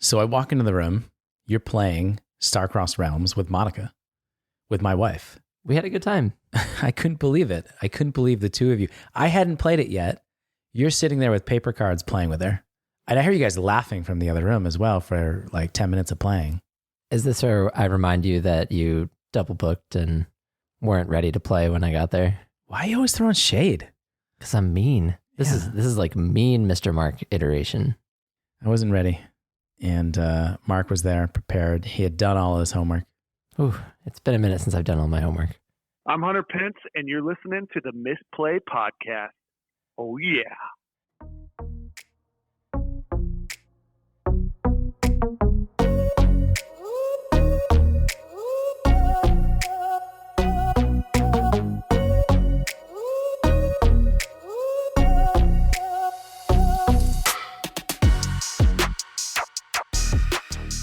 So I walk into the room. You're playing Star-Crossed Realms with Monica, with my wife. We had a good time. I couldn't believe it. I couldn't believe the two of you. I hadn't played it yet. You're sitting there with paper cards playing with her. And I hear you guys laughing from the other room as well for like 10 minutes of playing. Is this where I remind you that you double booked and weren't ready to play when I got there? Why are you always throwing shade? Because I'm mean. This is like mean Mr. Mark iteration. I wasn't ready. And Mark was there, prepared. He had done all of his homework. Ooh, it's been a minute since I've done all my homework. I'm Hunter Pence, and you're listening to the Misplay podcast. Oh, yeah.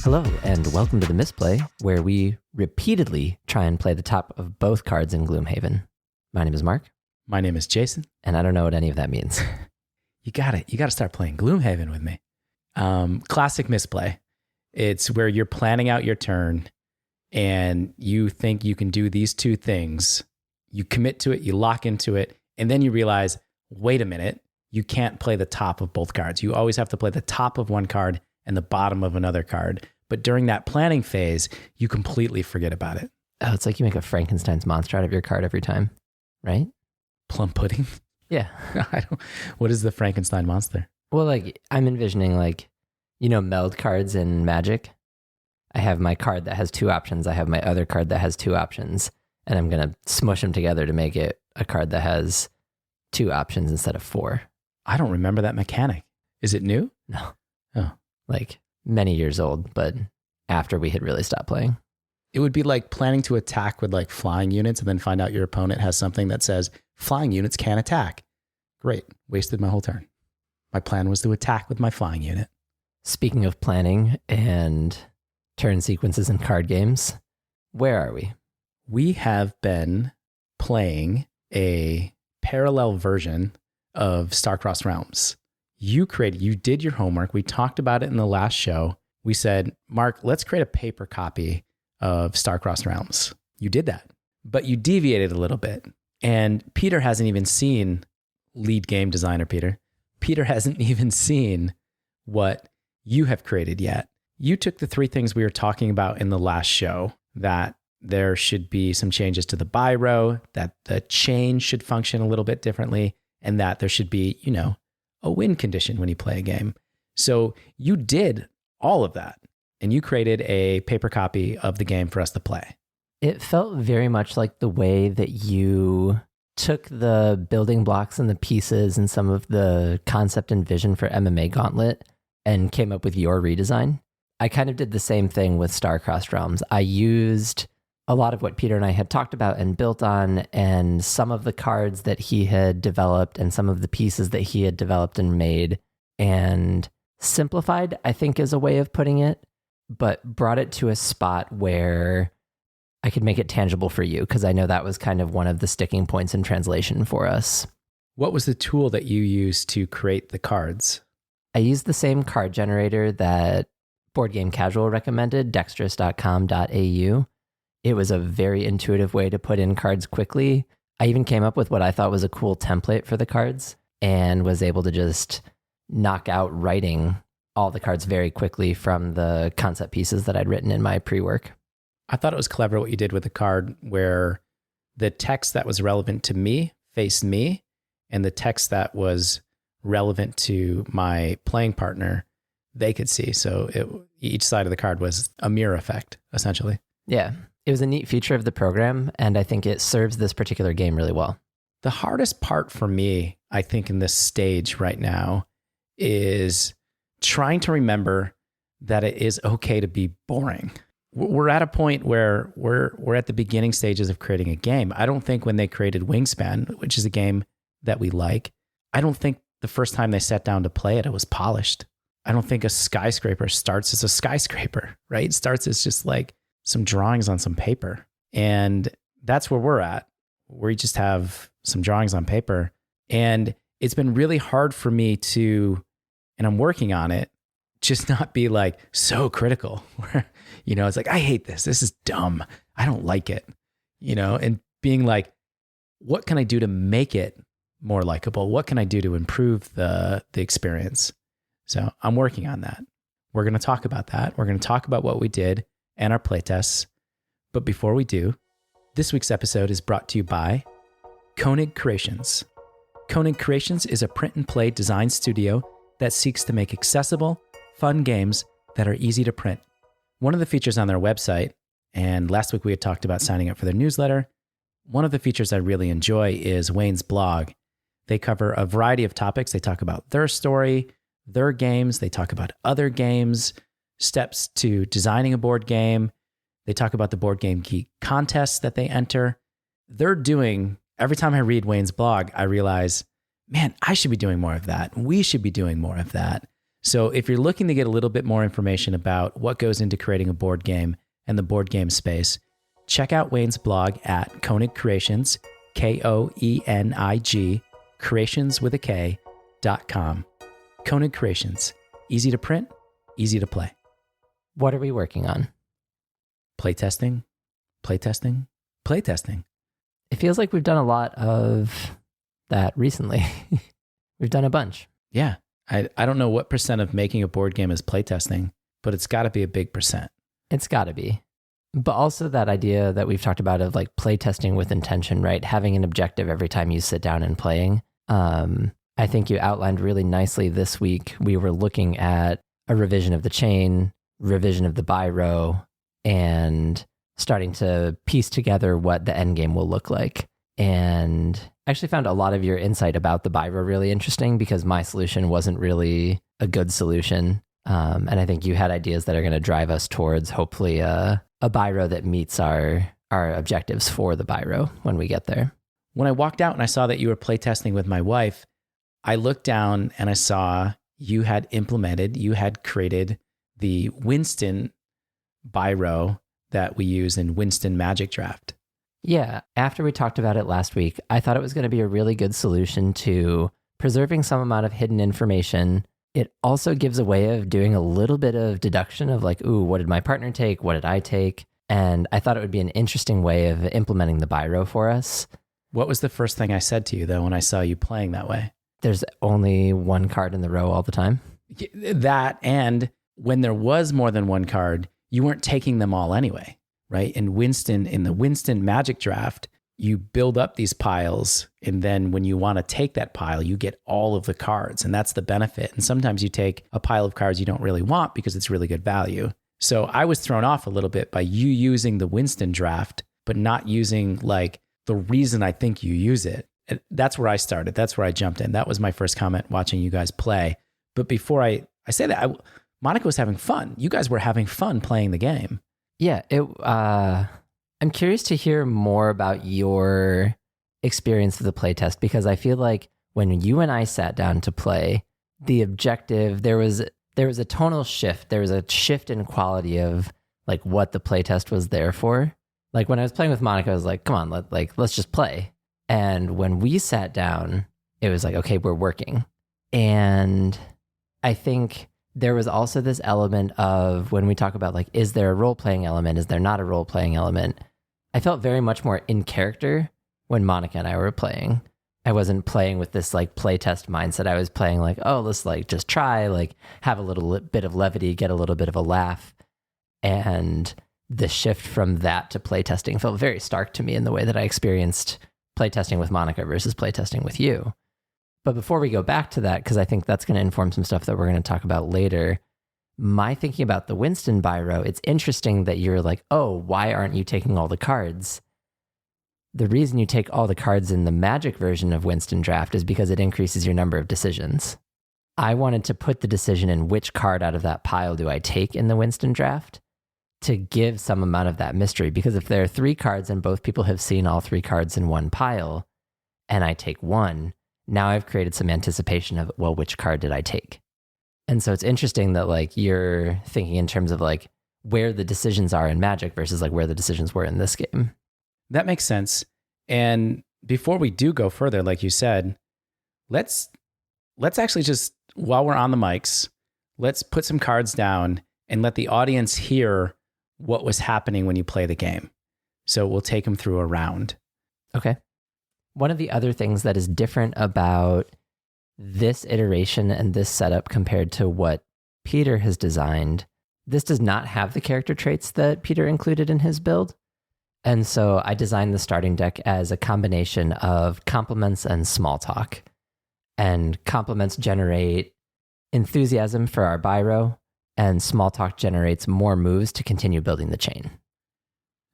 Hello, and welcome to the Misplay, where we repeatedly try and play the top of both cards in Gloomhaven. My name is Mark. My name is Jason. And I don't know what any of that means. You got to start playing Gloomhaven with me. Classic Misplay. It's where you're planning out your turn and you think you can do these two things. You commit to it, you lock into it, and then you realize, wait a minute, you can't play the top of both cards. You always have to play the top of one card and the bottom of another card. But during that planning phase, you completely forget about it. Oh, it's like you make a Frankenstein's monster out of your card every time, right? Plum pudding? Yeah. What is the Frankenstein monster? Well, like I'm envisioning meld cards in Magic. I have my card that has two options. I have my other card that has two options. And I'm going to smush them together to make it a card that has two options instead of four. I don't remember that mechanic. Is it new? No. Oh. Like many years old, but after we had really stopped playing. It would be like planning to attack with like flying units and then find out your opponent has something that says flying units can't attack. Great. Wasted my whole turn. My plan was to attack with my flying unit. Speaking of planning and turn sequences in card games, where are we? We have been playing a parallel version of Star-Crossed Realms. You did your homework. We talked about it in the last show. We said, Mark, let's create a paper copy of Star-Crossed Realms. You did that, but you deviated a little bit. And Peter hasn't even seen, lead game designer Peter hasn't even seen what you have created yet. You took the three things we were talking about in the last show, that there should be some changes to the buy row, that the chain should function a little bit differently, and that there should be, a win condition when you play a game. So you did all of that, and you created a paper copy of the game for us to play. It felt very much like the way that you took the building blocks and the pieces and some of the concept and vision for MMA Gauntlet and came up with your redesign. I kind of did the same thing with Star-Crossed Realms. I used a lot of what Peter and I had talked about and built on, and some of the cards that he had developed and some of the pieces that he had developed and made, and simplified, I think is a way of putting it, but brought it to a spot where I could make it tangible for you, because I know that was kind of one of the sticking points in translation for us. What was the tool that you used to create the cards? I used the same card generator that Board Game Casual recommended, dexterous.com.au. It was a very intuitive way to put in cards quickly. I even came up with what I thought was a cool template for the cards and was able to just knock out writing all the cards very quickly from the concept pieces that I'd written in my pre-work. I thought it was clever what you did with the card where the text that was relevant to me faced me, and the text that was relevant to my playing partner, they could see. So each side of the card was a mirror effect, essentially. Yeah. It was a neat feature of the program, and I think it serves this particular game really well. The hardest part for me, I think, in this stage right now is trying to remember that it is okay to be boring. We're at a point where we're at the beginning stages of creating a game. I don't think when they created Wingspan, which is a game that we like, I don't think the first time they sat down to play it, it was polished. I don't think a skyscraper starts as a skyscraper, right? It starts as just like some drawings on some paper. And that's where we're at. We just have some drawings on paper. And it's been really hard for me to, and I'm working on it, just not be like so critical where, it's like, I hate this. This is dumb. I don't like it, and being like, what can I do to make it more likable? What can I do to improve the experience? So I'm working on that. We're going to talk about that. We're going to talk about what we did and our playtests. But before we do, this week's episode is brought to you by Koenig Creations. Koenig Creations is a print and play design studio that seeks to make accessible, fun games that are easy to print. One of the features on their website, and last week we had talked about signing up for their newsletter, one of the features I really enjoy is Wayne's blog. They cover a variety of topics. They talk about their story, their games. They talk about other games, steps to designing a board game. They talk about the Board Game Geek contests that they enter. They're doing, every time I read Wayne's blog, I realize, man, I should be doing more of that. We should be doing more of that. So if you're looking to get a little bit more information about what goes into creating a board game and the board game space, check out Wayne's blog at Koenig Creations, Koenig, creations with a K.com. Koenig Creations. Easy to print, easy to play. What are we working on? Playtesting. It feels like we've done a lot of that recently. We've done a bunch. Yeah. I don't know what percent of making a board game is playtesting, but it's got to be a big percent. It's got to be. But also that idea that we've talked about of like playtesting with intention, right? Having an objective every time you sit down and playing. I think you outlined really nicely this week. We were looking at a revision of the chain, revision of the buy row, and starting to piece together what the end game will look like. And I actually found a lot of your insight about the buy row really interesting because my solution wasn't really a good solution. And I think you had ideas that are going to drive us towards hopefully a buy row that meets our objectives for the buy row when we get there. When I walked out and I saw that you were playtesting with my wife, I looked down and I saw you had created the Winston buy row that we use in Winston Magic Draft. Yeah, after we talked about it last week, I thought it was going to be a really good solution to preserving some amount of hidden information. It also gives a way of doing a little bit of deduction of like, ooh, what did my partner take? What did I take? And I thought it would be an interesting way of implementing the buy row for us. What was the first thing I said to you, though, when I saw you playing that way? There's only one card in the row all the time. That, and when there was more than one card, you weren't taking them all anyway, right? In the Winston Magic Draft, you build up these piles, and then when you want to take that pile, you get all of the cards, and that's the benefit. And sometimes you take a pile of cards you don't really want because it's really good value. So I was thrown off a little bit by you using the Winston draft, but not using like the reason I think you use it. That's where I started. That's where I jumped in. That was my first comment watching you guys play. But before I say that, Monica was having fun. You guys were having fun playing the game. Yeah, I'm curious to hear more about your experience of the playtest because I feel like when you and I sat down to play, the objective, there was a tonal shift. There was a shift in quality of like what the playtest was there for. Like when I was playing with Monica, I was like, come on, let's just play. And when we sat down, it was like, okay, we're working. And I think there was also this element of when we talk about like, is there a role-playing element? Is there not a role-playing element? I felt very much more in character when Monica and I were playing. I wasn't playing with this like playtest mindset. I was playing like, oh, let's like just try, like have a little bit of levity, get a little bit of a laugh. And the shift from that to playtesting felt very stark to me in the way that I experienced playtesting with Monica versus playtesting with you. But before we go back to that, because I think that's going to inform some stuff that we're going to talk about later, my thinking about the Winston buy row, it's interesting that you're like, oh, why aren't you taking all the cards? The reason you take all the cards in the Magic version of Winston draft is because it increases your number of decisions. I wanted to put the decision in which card out of that pile do I take in the Winston draft to give some amount of that mystery. Because if there are 3 cards and both people have seen all 3 cards in one pile and I take one, now I've created some anticipation of, well, which card did I take? And so it's interesting that like you're thinking in terms of like where the decisions are in Magic versus like where the decisions were in this game. That makes sense. And before we do go further, like you said, let's actually just, while we're on the mics, let's put some cards down and let the audience hear what was happening when you play the game. So we'll take them through a round. Okay. One of the other things that is different about this iteration and this setup compared to what Peter has designed, this does not have the character traits that Peter included in his build. And so I designed the starting deck as a combination of compliments and small talk. And compliments generate enthusiasm for our biro, and small talk generates more moves to continue building the chain.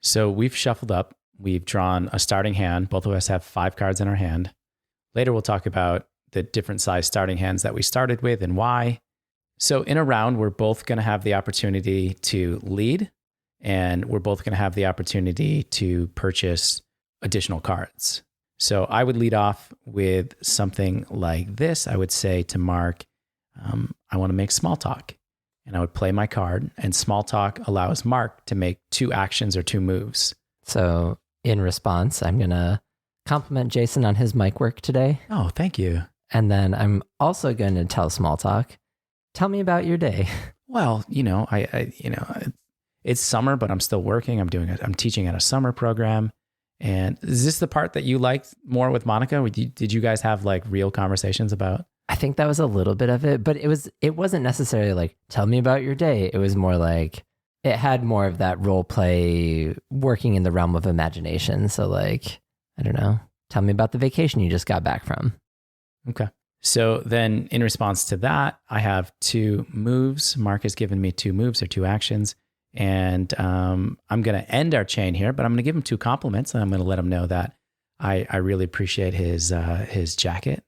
So we've shuffled up. We've drawn a starting hand. Both of us have 5 cards in our hand. Later, we'll talk about the different size starting hands that we started with and why. So in a round, we're both going to have the opportunity to lead, and we're both going to have the opportunity to purchase additional cards. So I would lead off with something like this. I would say to Mark, I want to make small talk. And I would play my card, and small talk allows Mark to make 2 actions or 2 moves. So in response, I'm going to compliment Jason on his mic work today. Oh, thank you. And then I'm also going to tell small talk, tell me about your day. Well, it's summer, but I'm still working. I'm teaching at a summer program. And is this the part that you liked more with Monica? Did you guys have like real conversations about? I think that was a little bit of it, but it wasn't necessarily like, tell me about your day. It was more like, it had more of that role play working in the realm of imagination. So like, I don't know, tell me about the vacation you just got back from. Okay. So then in response to that, I have 2 moves. Mark has given me 2 moves or 2 actions. And I'm going to end our chain here, but I'm going to give him 2 compliments, and I'm going to let him know that I really appreciate his jacket.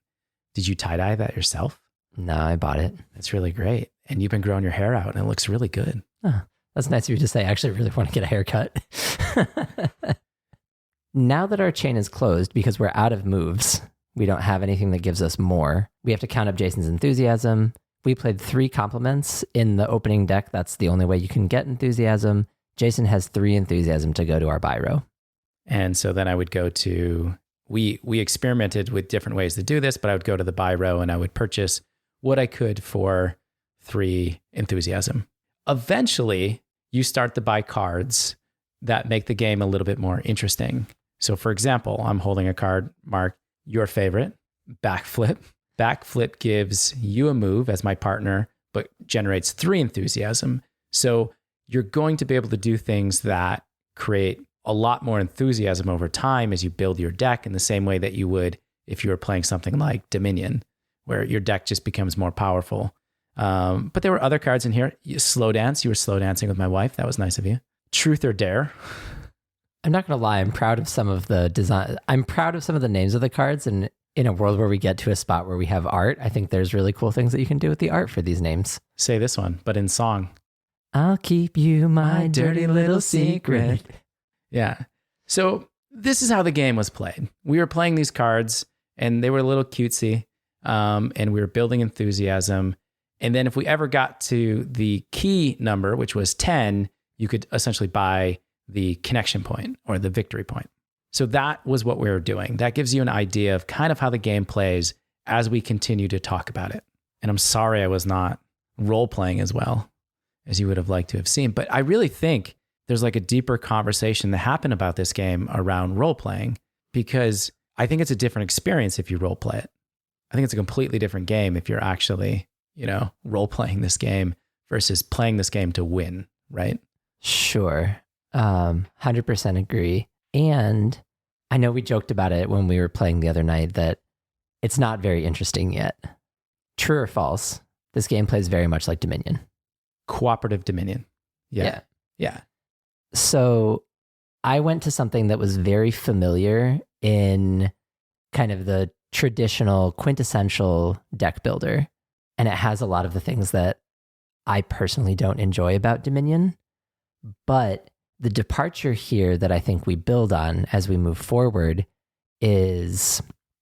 Did you tie-dye that yourself? No, I bought it. That's really great. And you've been growing your hair out, and it looks really good. Oh, that's nice of you to say. I actually really want to get a haircut. Now that our chain is closed, because we're out of moves, we don't have anything that gives us more. We have to count up Jason's enthusiasm. We played 3 compliments in the opening deck. That's the only way you can get enthusiasm. Jason has 3 enthusiasm to go to our biro. And so then I would go to, we experimented with different ways to do this, but I would go to the biro and I would purchase what I could for 3 enthusiasm. Eventually, you start to buy cards that make the game a little bit more interesting. So for example, I'm holding a card, Mark, your favorite, Backflip. Backflip gives you a move as my partner, but generates 3 enthusiasm. So you're going to be able to do things that create a lot more enthusiasm over time as you build your deck in the same way that you would if you were playing something like Dominion, where your deck just becomes more powerful. But there were other cards in here. Slow Dance, you were slow dancing with my wife. That was nice of you. Truth or Dare. I'm not going to lie. I'm proud of some of the design. I'm proud of some of the names of the cards. And in a world where we get to a spot where we have art, I think there's really cool things that you can do with the art for these names. Say this one, but in song. I'll keep you my dirty little secret. Yeah. So this is how the game was played. We were playing these cards and they were a little cutesy, and we were building enthusiasm. And then if we ever got to the key number, which was 10, you could essentially buy the connection point or the victory point. So that was what we were doing. That gives you an idea of kind of how the game plays as we continue to talk about it. And I'm sorry I was not role playing as well as you would have liked to have seen. But I really think there's like a deeper conversation that happened about this game around role playing, because I think it's a different experience if you role play it. I think it's a completely different game if you're actually, role playing this game versus playing this game to win, right? Sure. 100% agree. And I know we joked about it when we were playing the other night that it's not very interesting yet. True or false? This game plays very much like Dominion. Cooperative Dominion. Yeah. So I went to something that was very familiar in kind of the traditional quintessential deck builder. And it has a lot of the things that I personally don't enjoy about Dominion. But the departure here that I think we build on as we move forward is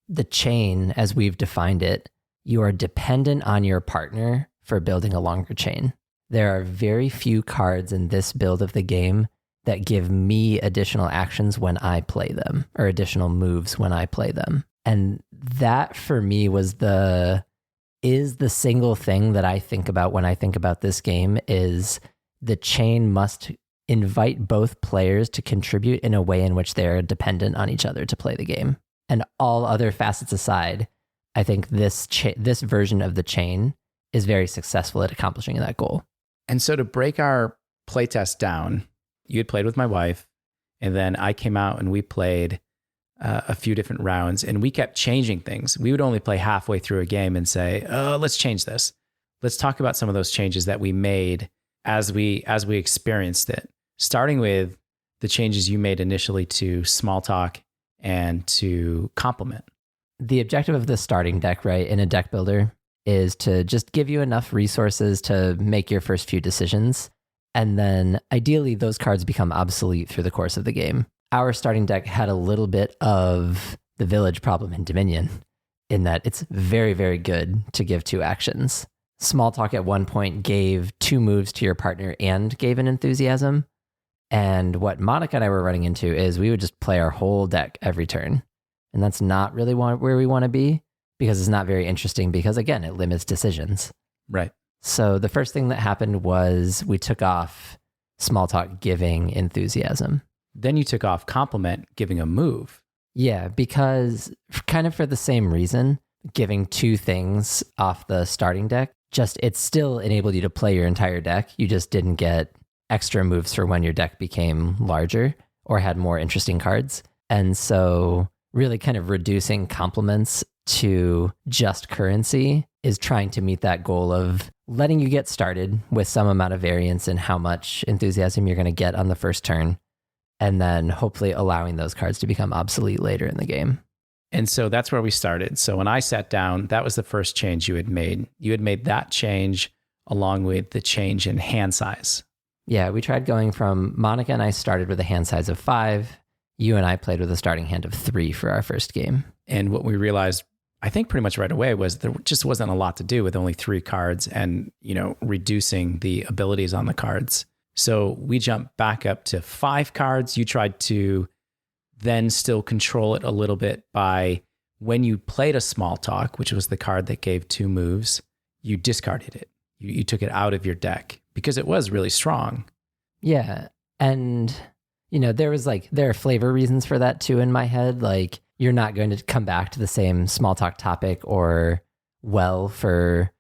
the chain as we've defined it. You are dependent on your partner for building a longer chain. There are very few cards in this build of the game that give me additional actions when I play them, or additional moves when I play them. And that for me was the is the single thing that I think about when I think about this game is the chain must invite both players to contribute in a way in which they're dependent on each other to play the game. And all other facets aside, I think this version of the chain is very successful at accomplishing that goal. And so to break our playtest down, you had played with my wife, and then I came out and we played a few different rounds, and we kept changing things. We would only play halfway through a game and say, oh, let's change this. Let's talk about some of those changes that we made as we experienced it, starting with the changes you made initially to small talk and to compliment. The objective of the starting deck, right, in a deck builder is to just give you enough resources to make your first few decisions. And then ideally, those cards become obsolete through the course of the game. Our starting deck had a little bit of the village problem in Dominion in that it's very, very good to give 2 actions. Small talk at one point gave 2 moves to your partner and gave an enthusiasm. And what Monica and I were running into is we would just play our whole deck every turn. And that's not really where we want to be because it's not very interesting because, again, it limits decisions. Right. So the first thing that happened was we took off small talk giving enthusiasm. Then you took off compliment giving a move. Yeah, because kind of for the same reason, giving 2 things off the starting deck, just it still enabled you to play your entire deck. You just didn't get extra moves for when your deck became larger or had more interesting cards. And so really kind of reducing compliments to just currency is trying to meet that goal of letting you get started with some amount of variance in how much enthusiasm you're going to get on the first turn, and then hopefully allowing those cards to become obsolete later in the game. And so that's where we started. So when I sat down, that was the first change you had made. You had made that change along with the change in hand size. Yeah, we tried going from Monica and I started with a hand size of 5. You and I played with a starting hand of 3 for our first game. And what we realized, I think pretty much right away, was there just wasn't a lot to do with only 3 cards and, reducing the abilities on the cards. So we jumped back up to 5 cards. You tried to then still control it a little bit by when you played a small talk, which was the card that gave 2 moves, you discarded it. You took it out of your deck because it was really strong. Yeah. And, there are flavor reasons for that too in my head. Like, you're not going to come back to the same small talk topic or well for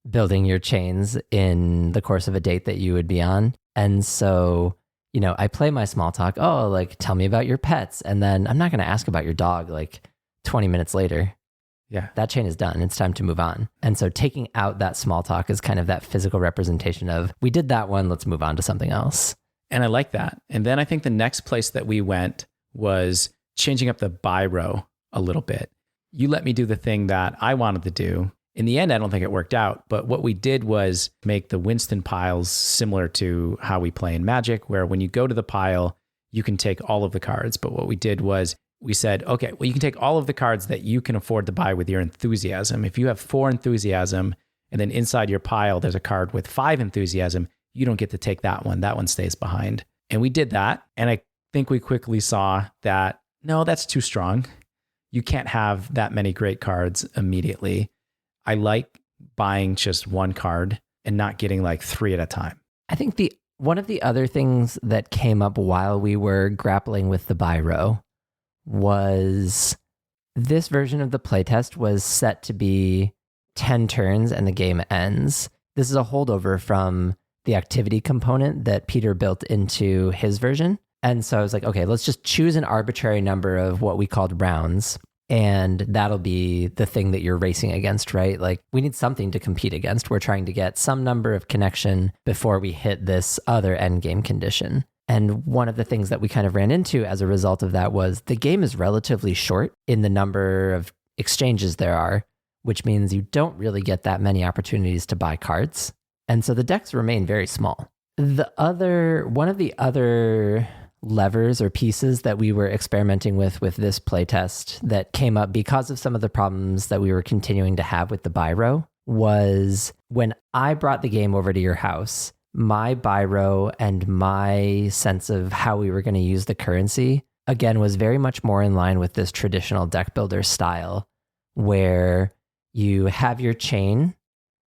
building your chains in the course of a date that you would be on. And so, I play my small talk. Oh, tell me about your pets. And then I'm not going to ask about your dog 20 minutes later. Yeah. That chain is done. It's time to move on. And so taking out that small talk is kind of that physical representation of, we did that one, let's move on to something else. And I like that. And then I think the next place that we went was changing up the buy row a little bit. You let me do the thing that I wanted to do. In the end, I don't think it worked out, but what we did was make the Winston piles similar to how we play in Magic, where when you go to the pile, you can take all of the cards. But what we did was we said, okay, well, you can take all of the cards that you can afford to buy with your enthusiasm. If you have 4 enthusiasm, and then inside your pile, there's a card with 5 enthusiasm, you don't get to take that one. That one stays behind. And we did that. And I think we quickly saw that, no, that's too strong. You can't have that many great cards immediately. I like buying just 1 card and not getting 3 at a time. I think one of the other things that came up while we were grappling with the buy row was this version of the playtest was set to be 10 turns and the game ends. This is a holdover from the activity component that Peter built into his version. And so I was like, okay, let's just choose an arbitrary number of what we called rounds. And that'll be the thing that you're racing against, right? We need something to compete against. We're trying to get some number of connection before we hit this other end game condition. And one of the things that we kind of ran into as a result of that was the game is relatively short in the number of exchanges there are, which means you don't really get that many opportunities to buy cards. And so the decks remain very small. One of the other levers or pieces that we were experimenting with this playtest that came up because of some of the problems that we were continuing to have with the buy row was when I brought the game over to your house, my buy row and my sense of how we were going to use the currency, again, was very much more in line with this traditional deck builder style where you have your chain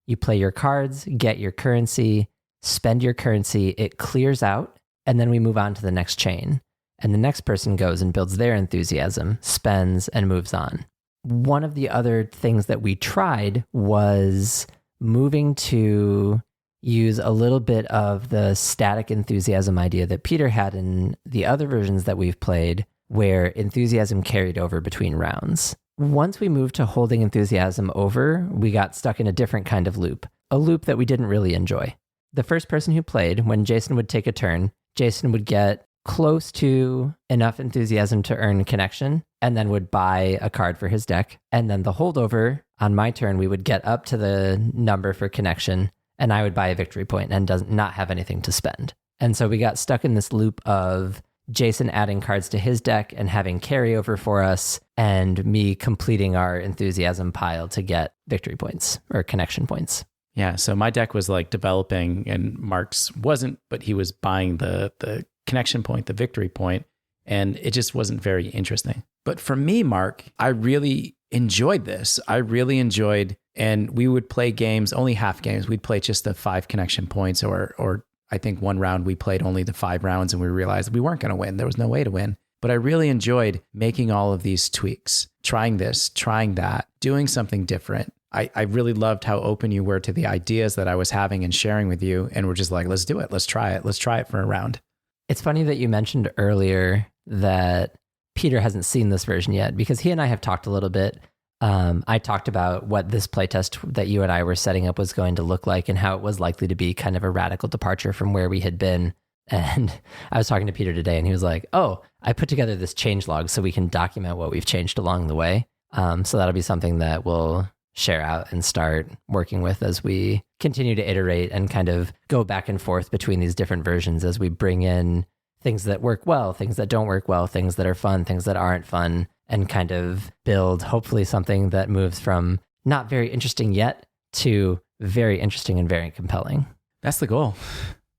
You play your cards, get your currency, spend your currency, it clears out, and then we move on to the next chain. And the next person goes and builds their enthusiasm, spends, and moves on. One of the other things that we tried was moving to use a little bit of the static enthusiasm idea that Peter had in the other versions that we've played, where enthusiasm carried over between rounds. Once we moved to holding enthusiasm over, we got stuck in a different kind of loop, a loop that we didn't really enjoy. The first person who played, when Jason would take a turn, Jason would get close to enough enthusiasm to earn connection and then would buy a card for his deck. And then the holdover, on my turn, we would get up to the number for connection and I would buy a victory point and not have anything to spend. And so we got stuck in this loop of Jason adding cards to his deck and having carryover for us, and me completing our enthusiasm pile to get victory points or connection points. Yeah, so my deck was like developing and Mark's wasn't, but he was buying the connection point, the victory point, and it just wasn't very interesting. But for me, Mark, I really enjoyed this. I really enjoyed, and we would play games, only half games. We'd play just the 5 connection points, or I think one round we played only the 5 rounds and we realized we weren't going to win. There was no way to win. But I really enjoyed making all of these tweaks, trying this, trying that, doing something different. I really loved how open you were to the ideas that I was having and sharing with you. And we're just like, let's do it. Let's try it. Let's try it for a round. It's funny that you mentioned earlier that Peter hasn't seen this version yet, because he and I have talked a little bit. I talked about what this playtest that you and I were setting up was going to look like and how it was likely to be kind of a radical departure from where we had been. And I was talking to Peter today and he was like, oh, I put together this changelog so we can document what we've changed along the way. So that'll be something that we'll share out and start working with as we continue to iterate and kind of go back and forth between these different versions as we bring in things that work well, things that don't work well, things that are fun, things that aren't fun, and kind of build hopefully something that moves from not very interesting yet to very interesting and very compelling. That's the goal.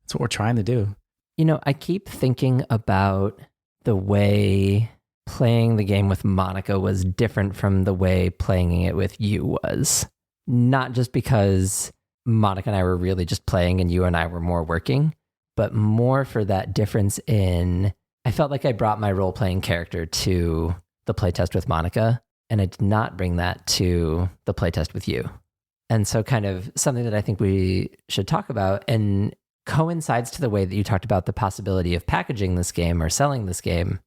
That's what we're trying to do. You know, I keep thinking about the way playing the game with Monica was different from the way playing it with you was. Not just because Monica and I were really just playing and you and I were more working, but more for that difference in, I felt like I brought my role-playing character to the playtest with Monica, and I did not bring that to the playtest with you. And so kind of something that I think we should talk about, and coincides to the way that you talked about the possibility of packaging this game or selling this game.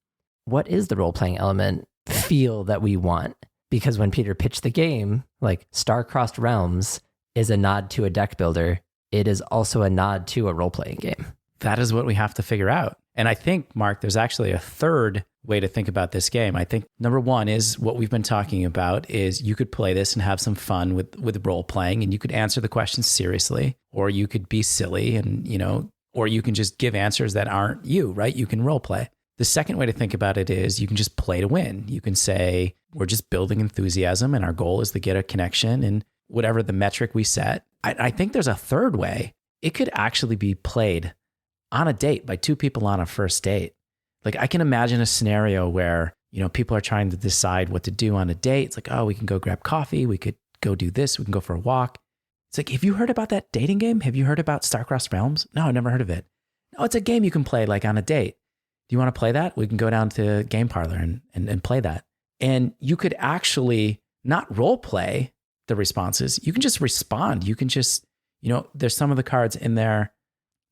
What is the role-playing element feel that we want? Because when Peter pitched the game, like Star-Crossed Realms is a nod to a deck builder. It is also a nod to a role-playing game. That is what we have to figure out. And I think, Mark, there's actually a third way to think about this game. I think number one is what we've been talking about is you could play this and have some fun with role-playing, and you could answer the questions seriously, or you could be silly and, or you can just give answers that aren't you, right? You can role-play. The second way to think about it is you can just play to win. You can say, we're just building enthusiasm and our goal is to get a connection and whatever the metric we set. I think there's a third way. It could actually be played on a date by 2 people on a first date. Like I can imagine a scenario where, people are trying to decide what to do on a date. It's like, oh, we can go grab coffee. We could go do this. We can go for a walk. It's like, have you heard about that dating game? Have you heard about Star-Crossed Realms? No, I've never heard of it. No, it's a game you can play like on a date. Do you want to play that? We can go down to Game Parlor and play that. And you could actually not role play the responses. You can just respond. You can just, there's some of the cards in there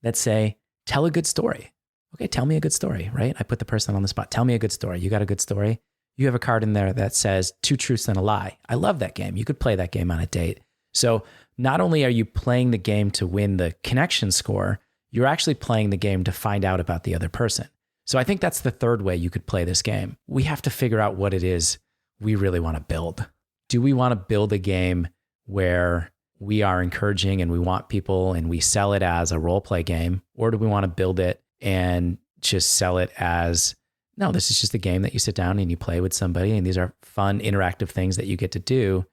that say, tell a good story. Okay, tell me a good story, right? I put the person on the spot. Tell me a good story. You got a good story? You have a card in there that says 2 truths and a lie. I love that game. You could play that game on a date. So not only are you playing the game to win the connection score, you're actually playing the game to find out about the other person. So I think that's the third way you could play this game. We have to figure out what it is we really want to build. Do we want to build a game where we are encouraging and we want people and we sell it as a role play game? Or do we want to build it and just sell it as, no, this is just a game that you sit down and you play with somebody and these are fun, interactive things that you get to do,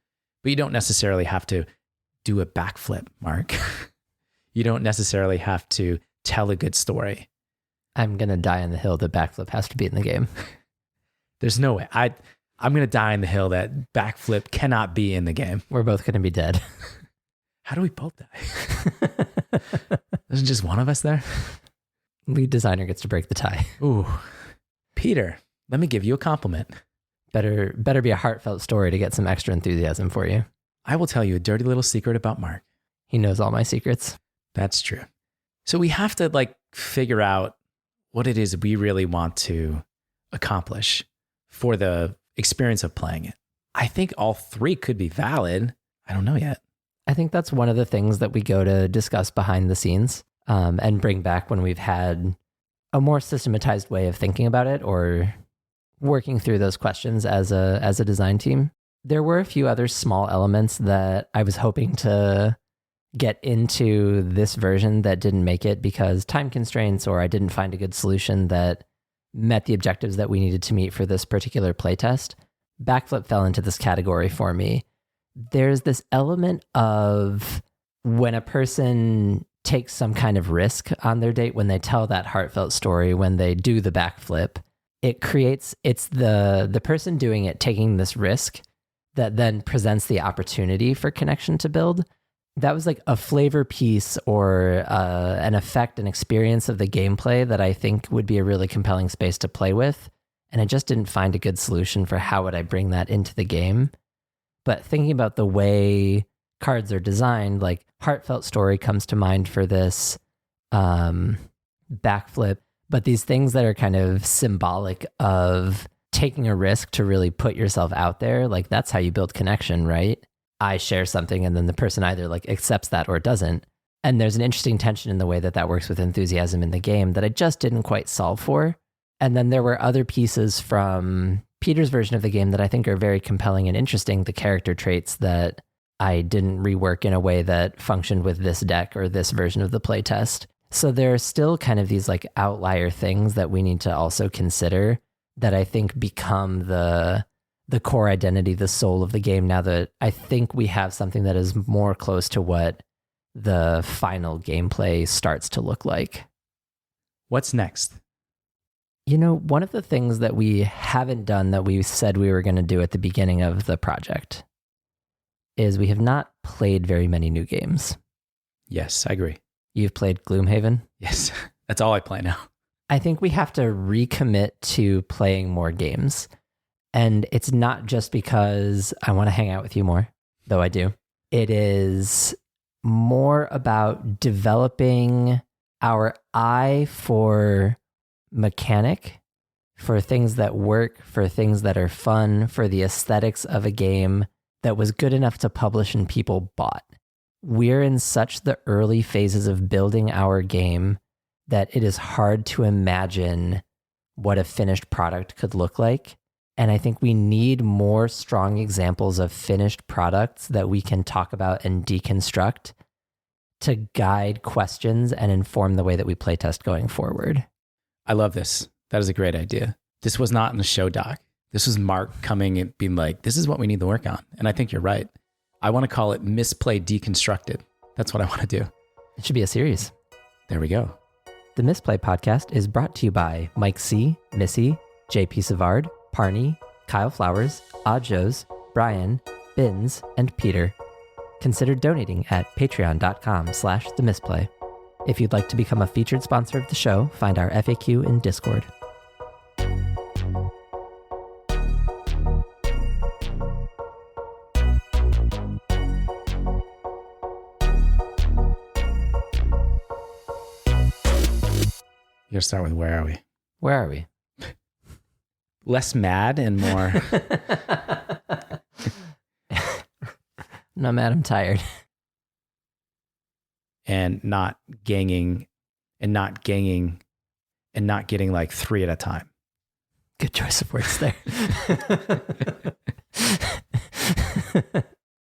but you don't necessarily have to do a backflip, Mark. You don't necessarily have to tell a good story. I'm going to die on the hill that backflip has to be in the game. There's no way. I'm going to die on the hill that backflip cannot be in the game. We're both going to be dead. How do we both die? Isn't just one of us there? Lead designer gets to break the tie. Ooh, Peter, let me give you a compliment. Better be a heartfelt story to get some extra enthusiasm for you. I will tell you a dirty little secret about Mark. He knows all my secrets. That's true. So we have to like figure out what it is we really want to accomplish for the experience of playing it. I think all three could be valid. I don't know yet. I think that's one of the things that we go to discuss behind the scenes and bring back when we've had a more systematized way of thinking about it or working through those questions as a design team. There were a few other small elements that I was hoping to get into this version that didn't make it because time constraints, or I didn't find a good solution that met the objectives that we needed to meet for this particular playtest. Backflip fell into this category for me. There's this element of when a person takes some kind of risk on their date, when they tell that heartfelt story, when they do the backflip, it's the person doing it taking this risk that then presents the opportunity for connection to build. That was like a flavor piece or an effect, an experience of the gameplay that I think would be a really compelling space to play with. And I just didn't find a good solution for how would I bring that into the game. But thinking about the way cards are designed, like heartfelt story comes to mind for this backflip. But these things that are kind of symbolic of taking a risk to really put yourself out there, like that's how you build connection, right? I share something and then the person either like accepts that or doesn't. And there's an interesting tension in the way that works with enthusiasm in the game that I just didn't quite solve for. And then there were other pieces from Peter's version of the game that I think are very compelling and interesting, the character traits that I didn't rework in a way that functioned with this deck or this version of the playtest. So there are still kind of these like outlier things that we need to also consider that I think become the core identity, the soul of the game, now that I think we have something that is more close to what the final gameplay starts to look like. What's next? You know, one of the things that we haven't done that we said we were going to do at the beginning of the project is we have not played very many new games. Yes, I agree. You've played Gloomhaven? Yes, that's all I play now. I think we have to recommit to playing more games. And it's not just because I want to hang out with you more, though I do. It is more about developing our eye for mechanic, for things that work, for things that are fun, for the aesthetics of a game that was good enough to publish and people bought. We're in such the early phases of building our game that it is hard to imagine what a finished product could look like. And I think we need more strong examples of finished products that we can talk about and deconstruct to guide questions and inform the way that we playtest going forward. I love this. That is a great idea. This was not in the show doc. This was Mark coming and being like, this is what we need to work on. And I think you're right. I want to call it Misplay Deconstructed. That's what I want to do. It should be a series. There we go. The Misplay podcast is brought to you by Mike C., Missy, JP Savard, Parney, Kyle Flowers, Adjos, Brian, Bins, and Peter. Consider donating at patreon.com/themisplay. If you'd like to become a featured sponsor of the show, find our FAQ in Discord. You gotta start with where are we? Where are we? Less mad and more. Not mad, I'm tired. And not ganging and not getting like 3 at a time. Good choice of words there.